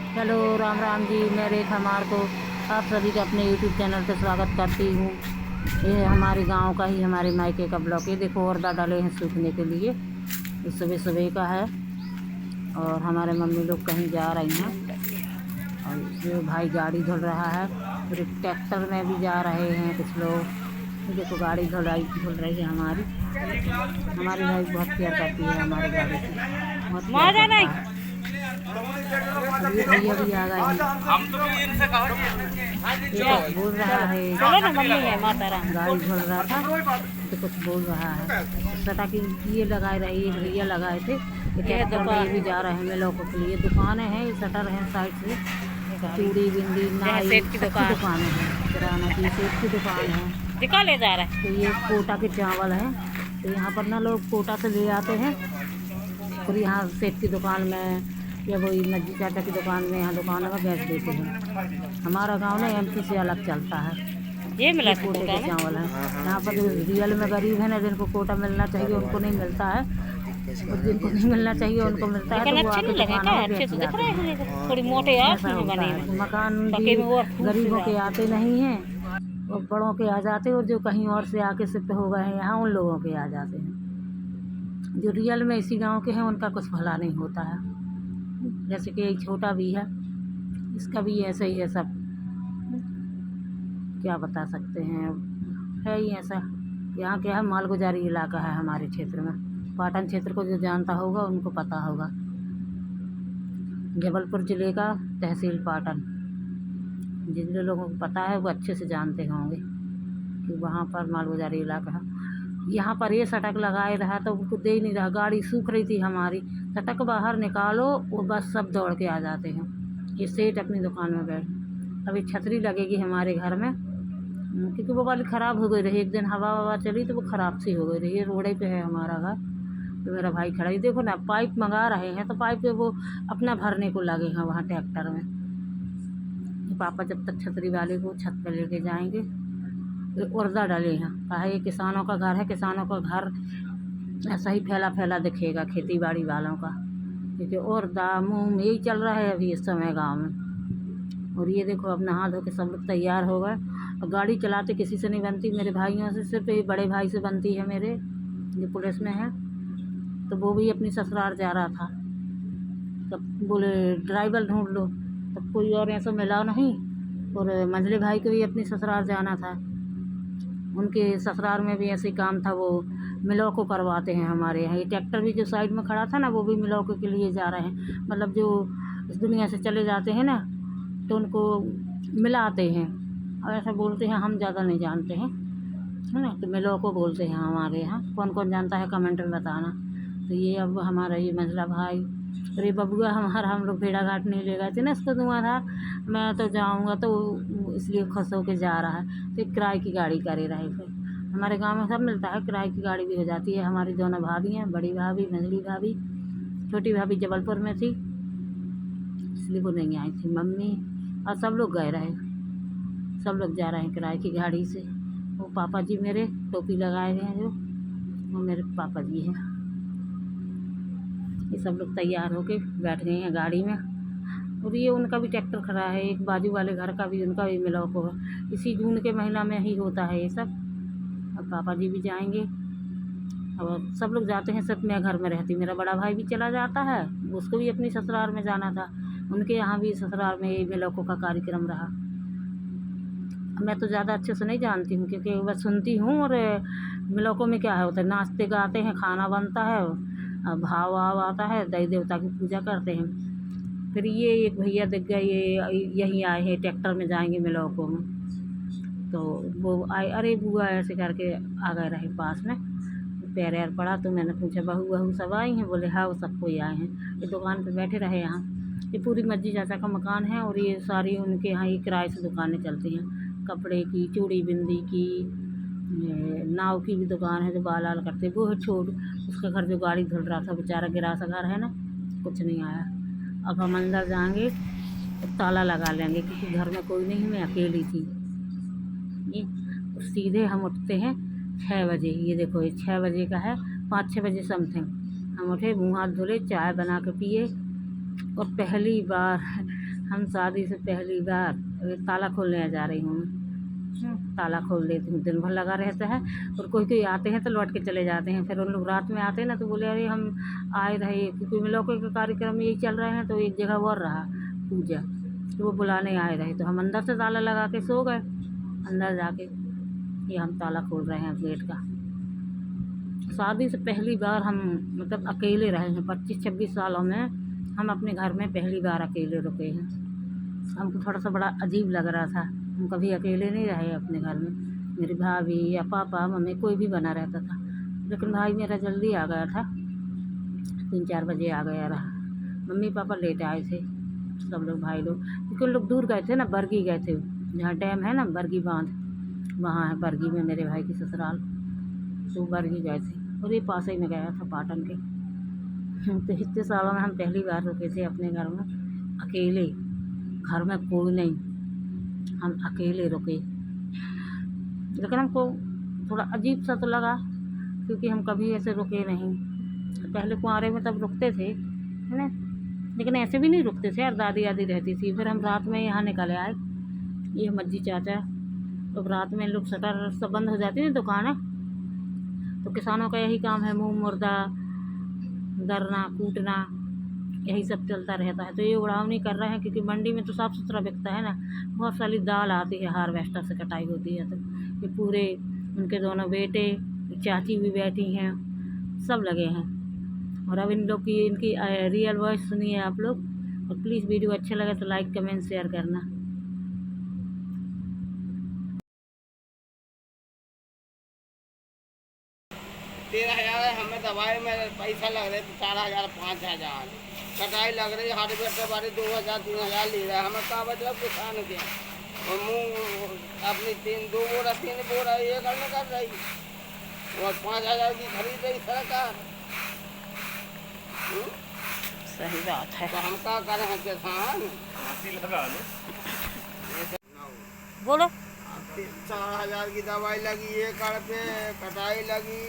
Hello Ram Ram ji, मैं रेखा मार को आप सभी का अपने यूट्यूब चैनल पे स्वागत करती हूँ। ये हमारे गांव का ही हमारे मायके का ब्लॉक है। देखो औरदा डाले हैं सूखने के लिए। ये सुबह सुबह का है और हमारे मम्मी लोग कहीं जा रही हैं और ये भाई गाड़ी धुल रहा है और एक ट्रैक्टर में भी जा रहे हैं कुछ लोग। देखो गाड़ी धुल रही है हमारी भाई बहुत प्यार करती है हमारी गाड़ी से, बहुत प्यार करता है। अब ये भैया भी आ गए हैं। ये कुछ बोल रहा है, चलो ना मम्मी है माता राम। गाड़ी धुल रहा था तो कुछ बोल रहा है। सटा की ये लगाए रहे, ये भैया लगाए थे। ये दुकान भी जा रहे हैं लोगों के लिए। दुकानें हैं, ये शटर है साइड से, चूड़ी बिंदी नाई सेठ की दुकान है, किराना की सेठ की दुकान है। दिखा ले जा रहा है। तो ये कोटा के चावल हैं, तो यहाँ पर ना लोग कोटा से ले आते हैं और यहाँ सेठ की दुकान में या वही नज्जी चाचा की दुकान में, यहाँ दुकानों में बेच देते हैं। हमारा गांव ना एमपी से अलग चलता है। ये मिला कोटे के चावल है। यहाँ पर जो रियल में गरीब है ना, जिनको कोटा मिलना चाहिए उनको नहीं मिलता है, और जिनको नहीं मिलना चाहिए उनको मिलता है। तो वो आके दुकानों में बेच जाते हैं। थोड़ी मोटे ऐसा होता है। मकान भी गरीबों के आते नहीं हैं और बड़ों के आ जाते, और जो कहीं और से आके शिफ्ट हो गए हैं यहाँ, उन लोगों के आ जाते हैं। जो रियल में इसी गांव के हैं उनका कुछ भला नहीं होता है। जैसे कि एक छोटा भी है, इसका भी ऐसा ही है सब। क्या बता सकते हैं, है ही ऐसा। यहाँ क्या है, मालगुजारी इलाका है हमारे क्षेत्र में। पाटन क्षेत्र को जो जानता होगा उनको पता होगा। जबलपुर ज़िले का तहसील पाटन, जिन लोगों को पता है वो अच्छे से जानते होंगे कि वहाँ पर मालगुजारी इलाका है। यहाँ पर ये सड़क लगाए रहा तो उनको दे ही नहीं रहा। गाड़ी सूख रही थी हमारी, सड़क बाहर निकालो वो बस सब दौड़ के आ जाते हैं। ये सेठ अपनी दुकान में बैठ। अभी छतरी लगेगी हमारे घर में, क्योंकि वो वाली ख़राब हो गई रही। एक दिन हवा चली तो वो ख़राब सी हो गई रही। ये रोड पे है हमारा घर। तो मेरा भाई खड़ा ही देखो ना, पाइप मंगा रहे हैं तो पाइप पे वो अपना भरने को लगे हैं वहाँ ट्रैक्टर में। पापा जब तक छतरी वाले को छत पर लेके जाएंगे। उर्दा डाले हैं, कहा ये किसानों का घर है, किसानों का घर ऐसा ही फैला फैला दिखेगा खेती बाड़ी वालों का, क्योंकि उर्दा मूंग यही चल रहा है अभी इस समय गांव में। और ये देखो अब नहा धो के सब लोग तैयार हो गए। और गाड़ी चलाते किसी से नहीं बनती, मेरे भाइयों से, सिर्फ ये बड़े भाई से बनती है मेरे, जो पुलिस में है। तो वो भी अपनी ससुराल जा रहा था, तब बोले ड्राइवर ढूंढ लो, तब कोई और ऐसा मिला नहीं। और मंझले भाई को भी अपनी ससुराल जाना था, उनके ससुराल में भी ऐसे काम था। वो मिलों को करवाते हैं हमारे यहाँ। ये ट्रैक्टर भी जो साइड में खड़ा था ना, वो भी मिलों के लिए जा रहे हैं। मतलब जो इस दुनिया से चले जाते हैं ना, तो उनको मिलाते हैं। और ऐसा बोलते हैं, हम ज़्यादा नहीं जानते हैं, है ना। तो मिलों को बोलते हैं हमारे यहाँ। कौन कौन जानता है कमेंट में बताना। तो ये अब हमारा ये मंझला भाई, अरे बबुआ हम लोग भेड़ा घाट नहीं ले गए थे ना इसको धुआंधार, मैं तो जाऊंगा, तो इसलिए खुश होकर जा रहा है। तो किराए की गाड़ी करे रहे थे। हमारे गांव में सब मिलता है, किराए की गाड़ी भी हो जाती है। हमारी दोनों भाभी हैं, बड़ी भाभी, मंझली भाभी, छोटी भाभी जबलपुर में थी इसलिए वो नहीं आई थी। मम्मी और सब लोग गए रहे, सब लोग जा रहे हैं किराए की गाड़ी से। वो पापा जी मेरे टोपी लगाए हुए हैं, जो वो मेरे पापा जी हैं। ये सब लोग तैयार होके बैठ गए हैं गाड़ी में। और ये उनका भी ट्रैक्टर खड़ा है, एक बाजू वाले घर का भी, उनका भी मिला को है। इसी जून के महीना में ही होता है ये सब। और पापा जी भी जाएंगे और सब लोग जाते हैं। सिर्फ मैं घर में रहती, मेरा बड़ा भाई भी चला जाता है, उसको भी अपनी ससुराल में जाना था। उनके यहाँ भी ससुराल में ये मिलों का कार्यक्रम रहा। मैं तो ज़्यादा अच्छे से नहीं जानती हूँ, क्योंकि बस सुनती हूँ। और मिलों में क्या है, होता है नाचते गाते हैं, खाना बनता है, भाव वाव आता है, देवी देवता की पूजा करते हैं। फिर ये एक भैया दिख गए, ये यहीं आए हैं, ट्रैक्टर में जाएंगे मिलों में। तो वो आए, अरे बुआ ऐसे करके आ गए रहे पास में। पैर यार पड़ा तो मैंने पूछा बहू बहू सब आई हैं? बोले हाँ वो सब कोई आए हैं। ये दुकान पे बैठे रहे यहाँ। ये पूरी मज्जी चाचा का मकान है और ये सारी उनके यहाँ ये किराए से दुकानें चलती हैं, कपड़े की, चूड़ी बिंदी की, नाव की भी दुकान है जो बाल आल करते। वो है छोड़, उसका घर जो गाड़ी धुल रहा था बेचारा, गिरा सा घर है ना, कुछ नहीं आया। अब हम अंदर जाएंगे तो ताला लगा लेंगे, क्योंकि घर में कोई नहीं, मैं अकेली थी। ये सीधे हम उठते हैं 6 बजे। ये देखो ये 6 बजे का है, 5-6 बजे समथिंग हम उठे, मुँह हाथ धुले, चाय बना के पिए। और पहली बार हम शादी से पहली बार अभी ताला खोलने जा रही हूँ मैं। ताला खोल देती हूँ, दिन भर लगा रहता है और कोई कोई आते हैं तो लौट के चले जाते हैं। फिर उन लोग रात में आते हैं ना तो बोले अरे हम आए रहे, क्योंकि लौके के कार्यक्रम यही चल रहे हैं तो एक जगह और रहा पूजा, तो वो बुलाने आए रहे तो हम अंदर से ताला लगा के सो गए। अंदर जाके ये हम ताला खोल रहे हैं गेट का। शादी से पहली बार हम मतलब अकेले रहे हैं। 25-26 सालों में हम अपने घर में पहली बार अकेले रुके हैं। हमको थोड़ा सा बड़ा अजीब लग रहा था, हम कभी अकेले नहीं रहे अपने घर में। मेरी भाभी या पापा मम्मी कोई भी बना रहता था, लेकिन भाई मेरा जल्दी आ गया था, 3-4 बजे आ गया रहा। मम्मी पापा लेट आए थे सब लोग, भाई लोग, क्योंकि उन लोग दूर गए थे ना, बरगी गए थे, जहाँ डैम है ना बरगी बांध, वहाँ है बरगी में मेरे भाई की ससुराल, तो बरगी गए थे और ये पास ही में गया था पाटन के। तो इतने सालों में हम पहली बार रुके थे अपने घर में अकेले, घर में कोई नहीं, हम अकेले रुके। लेकिन हमको थोड़ा अजीब सा तो लगा, क्योंकि हम कभी ऐसे रुके नहीं। पहले कुंवारे में तब रुकते थे है ना, लेकिन ऐसे भी नहीं रुकते थे यार, दादी दादी रहती थी। फिर हम रात में यहाँ निकले आए, ये मज्जी चाचा, तो रात में लोग शटर सब बंद हो जाती है दुकानें, तो किसानों का यही काम है, मुँह मुर्दा दरना कूटना, यही सब चलता रहता है। तो ये उड़ावनी कर रहे हैं, क्योंकि मंडी में तो साफ़ सुथरा बिकता है ना, बहुत सारी दाल आती है हार्वेस्टर से कटाई होती है। तो ये पूरे उनके दोनों बेटे, चाची भी बैठी हैं, सब लगे हैं। और अब इन लोग की इनकी रियल वॉइस सुनिए आप लोग, और प्लीज़ वीडियो अच्छा लगे तो लाइक कमेंट शेयर करना। 13,000 है, हमें दवाई में पैसा लग रहे थे 4,000 5,000, कटाई लग रही हार्वेस्टर वाले 2,000-3,000 ले रहा है। हमें कहा मतलब किसान के और मुँह अपनी 2 बोरा 3 बोरा ये करने कर रही, और 5,000 की खरीद रही सरकार। सही बात है। तो हम क्या करें हैं किसान, बोलो। 4,000 की दवाई लगी, ये कर पे कटाई लगी,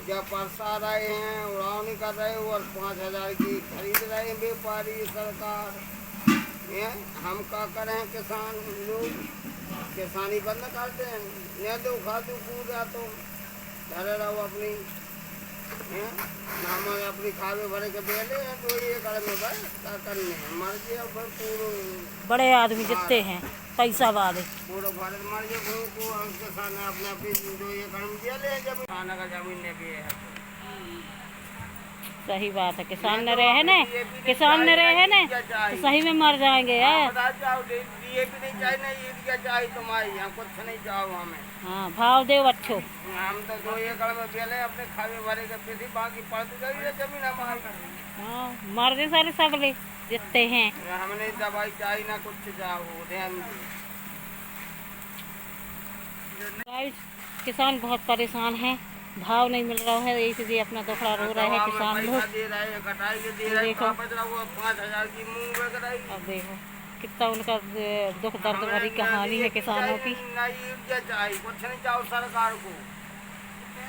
जब परसा रहे हैं उड़ावनी कर रहे हैं, और 5,000 की खरीद रहे हैं व्यापारी सरकार। ये हम क्या करें किसान लोग, किसानी बंद करते हैं, न दो खादू पूरा तो घरे रहो अपनी, हम अपनी खावे भरे के बेले हैं, तो ये कर में भाई क्या करने मर गया पूरा। बड़े आदमी जितने हैं पैसा वाले पूरा भारत मर गया को किसान अपने अपनी जो ये कर्म दिया ले, जब खाना का जमीन ने भी है। सही बात है, किसान न रहे ना, किसान न रहे ना तो सही में मर जाएंगे यार। ये भी नहीं चाहिए ना, ईद चाहिए तुम्हारी, यहाँ कुछ नहीं चाहो हमें। हाँ भाव दे अच्छो, हम तो 2 एकड़ में बेले अपने खावे भरे के पीछे, बाकी पड़ गई है जमीन हमारी। हाँ मर गए सारे सगले जितने हैं। हमने दवाई चाहिए ना कुछ चाहो, ध्यान गाइस किसान बहुत परेशान हैं, भाव नहीं मिल रहा है, इसलिए अपना दुखड़ा रो रहे हैं किसान लोग। दे रहे हैं, कटाई के दे रहे हैं, 5,000 की मूंग बेच रही। अब देखो कितना उनका दुख दर्द भरी कहानी है किसानों की। चाहिए कुछ नहीं चाहो सरकार को,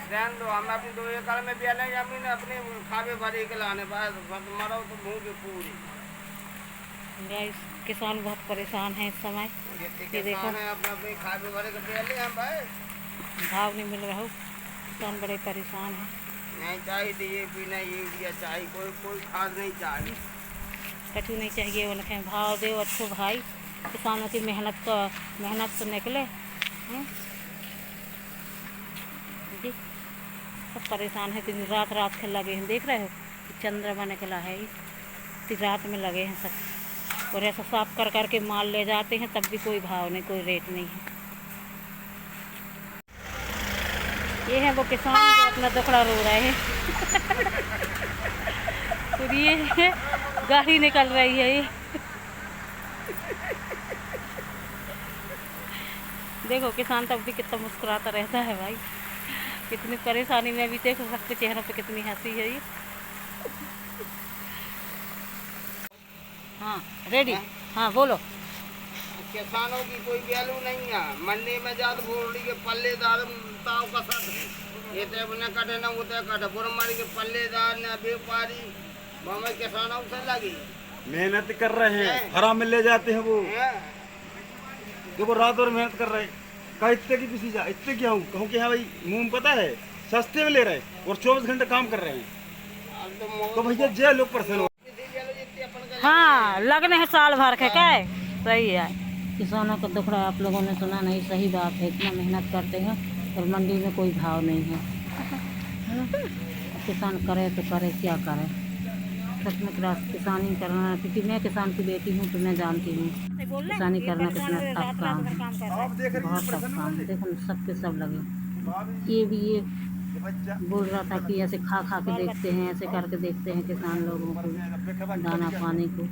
ध्यान दो। हम अपनी 2 एकड़ में बेले जमीन अपने खावे भरे के लाने, मरो तो भूख पूरी। गाइस किसान बहुत परेशान है इस समय, ये देखो अपने खावे भरे के बेले हैं भाई, भाव नहीं मिल रहा हो, किसान बड़े परेशान हैं। नहीं चाहिए DAP नहीं यूरिया चाहिए, कोई खाद नहीं चाहिए, कछु नहीं चाहिए उनके। भाव दे अच्छो भाई, किसानों की मेहनत से निकले हैं जी। सब परेशान है, दिन रात के लगे हैं, देख रहे हो चंद्रमा निकला है, इतनी रात में लगे हैं सब, और ऐसा साफ कर करके माल ले जाते हैं तब भी कोई भाव नहीं, कोई रेट नहीं है। ये है वो किसान जो अपना दुखड़ा रो रहे हैं। और ये गाड़ी निकल रही है, ये देखो किसान तब भी कितना मुस्कुराता रहता है भाई, कितनी परेशानी में भी देखो सबके चेहरों पे कितनी हंसी है ये। हाँ रेडी, हाँ बोलो। किसानों की कोई वैल्यू नहीं है, मंडी में जात बोली के पल्लेदार ताव का साथ ये तो न कटे न उते कटे, बुरमारी के पल्लेदार न व्यापारी हमें किसानों से लगी। मेहनत कर रहे हैं, हराम में ले जाते हैं वो। देखो रात और मेहनत कर रहे हैं, कहा इतने की पीसी जा, इतने क्या हूँ कहूँ कि हाँ भाई मुंह पता है सस्ते में ले रहे हैं और 24 घंटे काम कर रहे हैं। तो भैया जे लोग परेशान हो। हाँ लगने हैं साल भर के क्या है? सही है। किसानों का दुखड़ा आप लोगों ने सुना नहीं, सही बात है। इतना मेहनत करते हैं और मंडी में कोई भाव नहीं है ना? किसान करे तो करे, क्या करे? सच में किसानी करना, क्योंकि मैं किसान की बेटी हूँ तो मैं जानती हूँ किसानी करना कितना टफ काम है, बहुत टफ काम है। देखो न, सब के सब लगे। ये बोल रहा था कि ऐसे खा खा के देखते हैं, ऐसे करके देखते हैं किसान लोगों को दाना पानी को।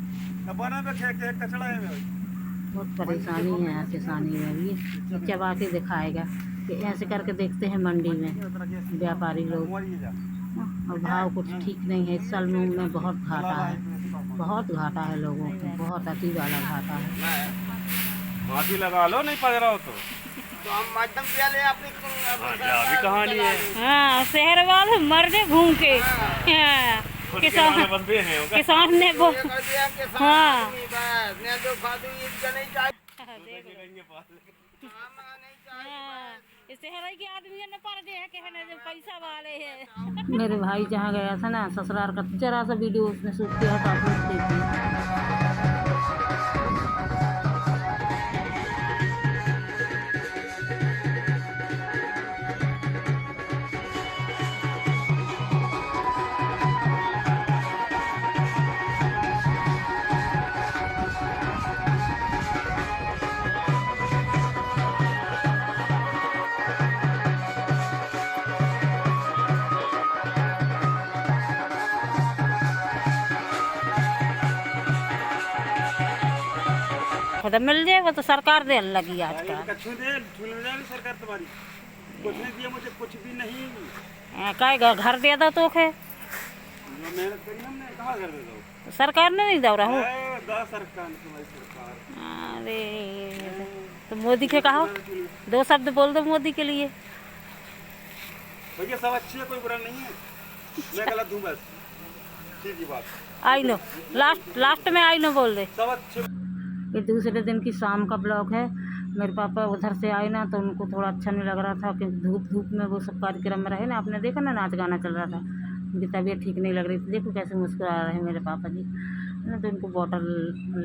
बहुत परेशानी है यार किसानी में भी। चबा के दिखाएगा कि ऐसे करके देखते हैं मंडी में व्यापारी लोग, और भाव कुछ ठीक नहीं है। इस साल में बहुत घाटा है, बहुत घाटा है लोगों को, बहुत अति वाला घाटा है। माफी लगा लो, नहीं पड़ रहा हो तो हम मध्यम ले अपनी अभी कहानी है। हाँ शहर वाले मरने घूम के। हाँ, किसान बंदे हैं किसान ने वो हाँ शहर के आदमी ने पर दे है पैसा वाले है। मेरे भाई जहाँ गया था ना ससुराल का, जरा सा वीडियो उसने शूट किया था, आप लोग देखिए। खुद मिल जाए वो तो सरकार दे लगी आजकल। सरकार तुम्हारी कुछ नहीं दिया मुझे, कुछ भी नहीं। क्या घर दे दो तो खे जो मेहनत करी हमने, कहाँ घर दे दो? सरकार ने नहीं दे रहा हूँ। सरकार तुम्हारी सरकार। अरे तो मोदी के कहो, 2 शब्द बोल दो मोदी के लिए। भैया सब अच्छे है, कोई बुरा नहीं है, मैं गलत हूँ बस, सीधी बात। आई नो लास्ट में आई नो बोल दे। सब अच्छे। ये दूसरे दिन की शाम का ब्लॉग है। मेरे पापा उधर से आए ना तो उनको थोड़ा अच्छा नहीं लग रहा था, क्योंकि धूप में वो सब कार्यक्रम में रहे ना, आपने देखा ना नाच गाना चल रहा था, उनकी तबीयत ठीक नहीं लग रही थी। देखो कैसे मुस्कुरा रहे हैं मेरे पापा जी ना। तो उनको बॉटल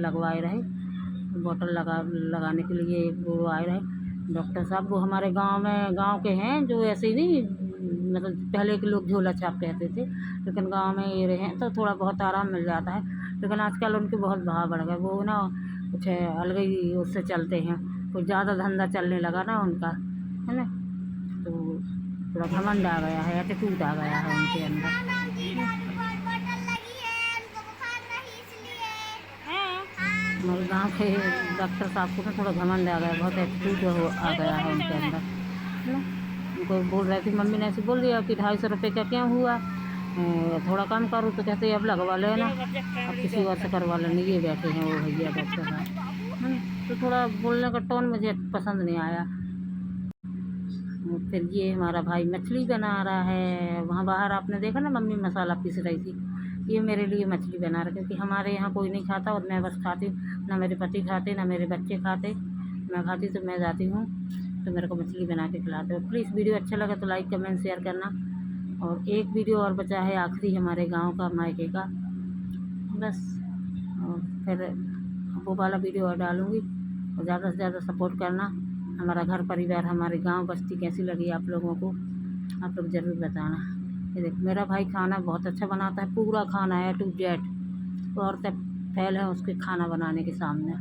लगवाए रहे, बॉटल लगाने के लिए वो आए रहे डॉक्टर साहब। वो हमारे गाँव के हैं, जो ऐसे ही नहीं, मतलब पहले के लोग झोला छाप कहते थे, लेकिन गाँव में ये रहे तो थोड़ा बहुत आराम मिल जाता है। लेकिन आजकल उनके बहुत भाव बढ़ गए, वो ना कुछ अलग ही उससे चलते हैं, कुछ ज़्यादा धंधा चलने लगा ना उनका, है ना, तो थोड़ा घमंड आ गया है, एटीट्यूड आ गया है उनके अंदर। हमारे गाँव के डॉक्टर साहब को ना थोड़ा घमंड आ गया, बहुत एटीट्यूड आ गया है उनके अंदर, है ना। उनको बोल रहे थे, मम्मी ने ऐसे बोल दिया कि 250 रुपये का क्या हुआ, थोड़ा कम करो, तो कहते अब लगवा लेना, अब किसी और से करवा लेना। ये बैठे हैं वो भैया डॉक्टर साहब, तो थोड़ा बोलने का टोन मुझे पसंद नहीं आया। फिर ये हमारा भाई मछली बना रहा है, वहाँ बाहर आपने देखा ना मम्मी मसाला पीस रही थी, ये मेरे लिए मछली बना रहा, क्योंकि हमारे यहाँ कोई नहीं खाता और मैं बस खाती, ना मेरे पति खाते ना मेरे बच्चे खाते। मैं खाती तो मैं जाती हूँ तो मेरे को मछली बना के खिलाते हो। प्लीज़ वीडियो अच्छा लगा तो लाइक कमेंट शेयर करना। और एक वीडियो और बचा है आखिरी हमारे गांव का, मायके का, बस। और फिर वो वाला वीडियो और डालूँगी। और ज़्यादा से ज़्यादा सपोर्ट करना। हमारा घर परिवार, हमारे गांव बस्ती कैसी लगी आप लोगों को, आप लोग ज़रूर बताना। ये देखो मेरा भाई खाना बहुत अच्छा बनाता है, पूरा खाना है टू जेड, और तब फैल है उसके खाना बनाने के सामने।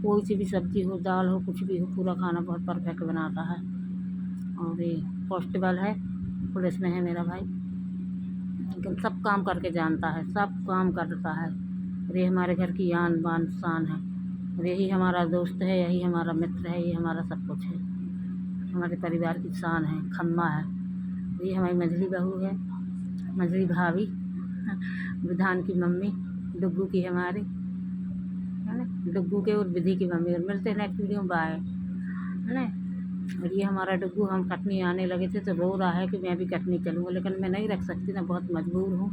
कोई सी भी सब्ज़ी हो, दाल हो, कुछ भी हो, पूरा खाना बहुत परफेक्ट बनाता है। और ये कॉन्स्टेबल है, पुलिस में है मेरा भाई, लेकिन सब काम करके जानता है, सब काम करता है। और ये हमारे घर की आन बान शान है, और यही हमारा दोस्त है, यही हमारा मित्र है, ये हमारा सब कुछ है, हमारे परिवार की शान है, खम्मा है। ये हमारी मझली बहू है, मझली भाभी, विधान की मम्मी, डुग्गू की हमारी, है ना, डुग्गू के और विधि की मम्मी। और मिलते हैं नेक्स्ट वीडियो में, बाय, है ना। और ये हमारा डुग्गू, हम कटनी आने लगे थे तो रो रहा है कि मैं भी कटनी चलूँगा, लेकिन मैं नहीं रख सकती ना, बहुत मजबूर हूँ,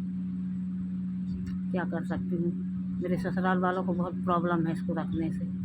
क्या कर सकती हूँ। मेरे ससुराल वालों को बहुत प्रॉब्लम है इसको रखने से।